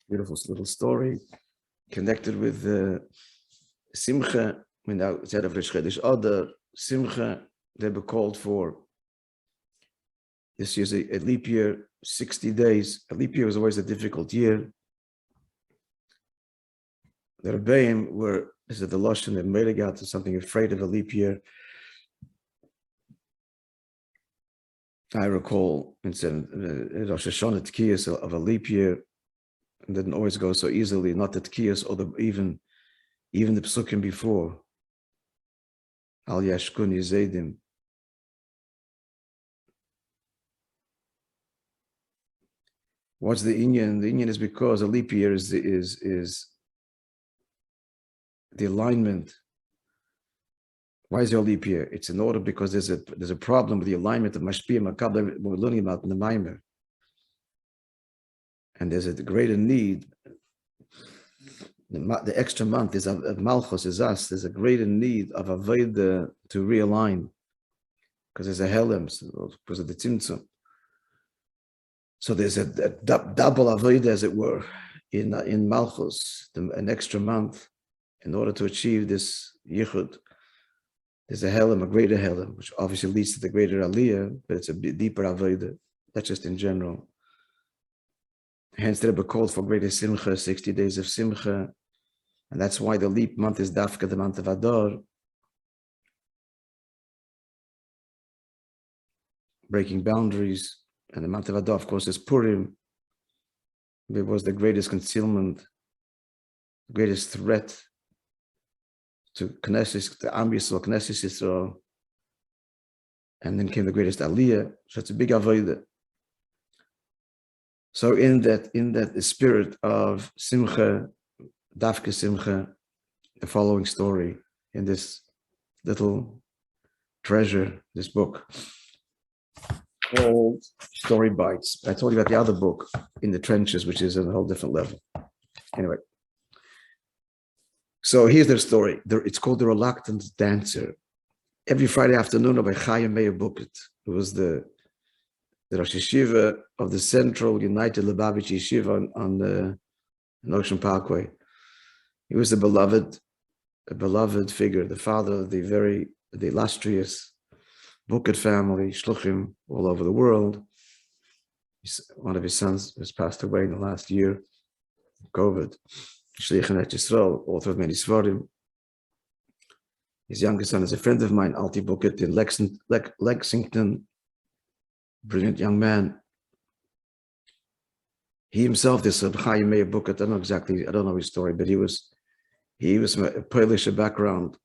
Beautiful little story connected with Simcha. Instead of Rish Chedesh Adar, Simcha, they were called for. This year's a leap year, 60 days. A leap year was always a difficult year. The Rabbeim were, this is the Lashon, they made it out to something afraid of a leap year. I recall, instead Rosh Hashanah Tkiyas of a leap year, it didn't always go so easily, not the Tkiyas, or even the Psukim before. Al Yashkun Yizedim. What's the Inyan? The Inyan is because a leap year is the alignment. Why is there a leap year? It's in order because there's a problem with the alignment of Mashpia Makabla we're learning about in the Maimer. And there's a greater need. The extra month is of Malchus is us. There's a greater need of Avodah to realign because there's a Helem, because of the Tzimtzum. So there's a double Avodah, as it were, in Malchus, an extra month, in order to achieve this Yichud. There's a Helem, a greater Helem, which obviously leads to the greater Aliyah, but it's a deeper Avodah. That's just in general. Hence, they were called for greater Simcha, 60 days of Simcha. And that's why the leap month is Dafka, the month of Adar. Breaking boundaries. And the month of Adar, of course, is Purim. It was the greatest concealment, the greatest threat to Knesset, to Am Yisrael, Knesset Yisrael. And then came the greatest Aliyah. So it's a big Avodah. So in that spirit of Simcha, Dafka Simcha, the following story in this little treasure, this book called Story Bites. I told you about the other book, In the Trenches, which is at a whole different level. Anyway, so here's their story. It's called The Reluctant Dancer. Every Friday afternoon, Rabbi Chaim Meir Buket, who was the Rosh Yeshiva of the Central United Lubavitch Yeshiva on the Ocean Parkway. He was a beloved figure, the father of the illustrious Buket family, Shluchim, all over the world. One of his sons has passed away in the last year, COVID. Shlich Eretz Yisrael, author of many Svarim. His youngest son is a friend of mine, Alti Buket in Lexington. Brilliant young man. He himself, this Chaim Meir Buket, I don't know his story, but he was a Polish background,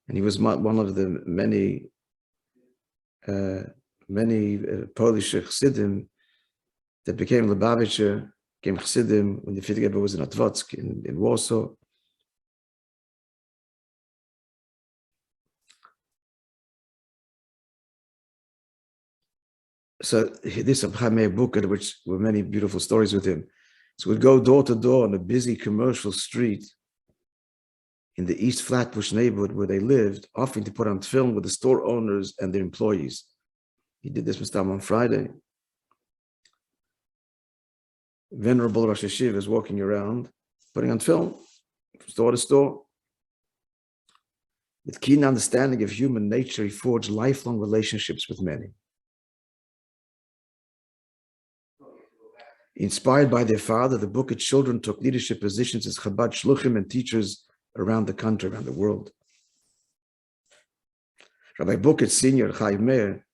and he was one of the many Polish Chassidim that became Lubavitcher, became Chassidim when the Fifth Rebbe was in Otwotsk in Warsaw. So this Chaim Meir Buket, which were many beautiful stories with him, so would go door to door on a busy commercial street in the East Flatbush neighborhood where they lived, offering to put on film with the store owners and their employees. He did this with them on Friday. Venerable Rosh Yeshiva is walking around, putting on film, from store to store. With keen understanding of human nature, he forged lifelong relationships with many. Inspired by their father, the Buket children took leadership positions as Chabad Shluchim and teachers around the country, around the world. Rabbi Buket's senior, Chaim Meir,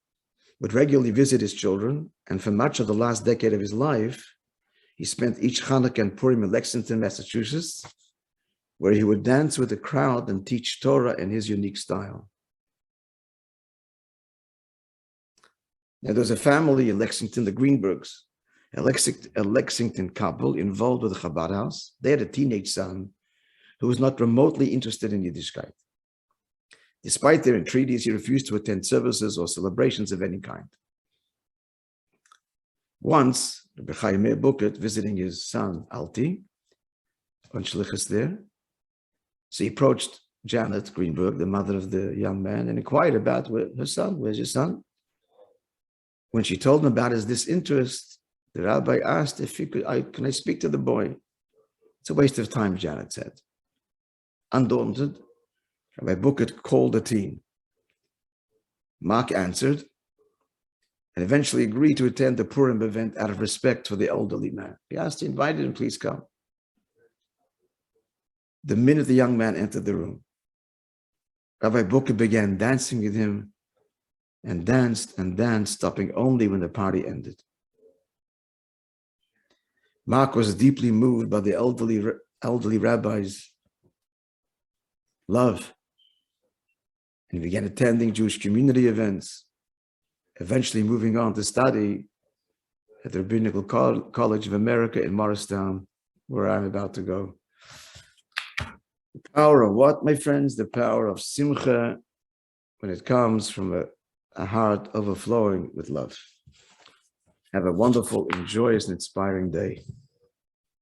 would regularly visit his children, and for much of the last decade of his life, he spent each Hanukkah and Purim in Lexington, Massachusetts, where he would dance with the crowd and teach Torah in his unique style. Now, there's a family in Lexington, the Greenbergs, a Lexington couple involved with the Chabad house. They had a teenage son who was not remotely interested in Yiddishkeit. Despite their entreaties, he refused to attend services or celebrations of any kind. Once, Rabbi Chaim Meir Buket visiting his son, Alti, on Shlichus there, so he approached Janet Greenberg, the mother of the young man, and inquired about her son. Where's your son? When she told him about his disinterest, the rabbi asked if he could, can I speak to the boy? It's a waste of time, Janet said. Undaunted, Rabbi Bucket called the team. Mark answered and eventually agreed to attend the Purim event out of respect for the elderly man. He asked, he invited him, please come. The minute the young man entered the room, Rabbi Bucket began dancing with him and danced, stopping only when the party ended. Mark was deeply moved by the elderly rabbi's love, and he began attending Jewish community events, eventually moving on to study at the Rabbinical College of America in Morristown, where I'm about to go. The power of what, my friends? The power of simcha, when it comes from a heart overflowing with love. Have a wonderful, joyous, and inspiring day.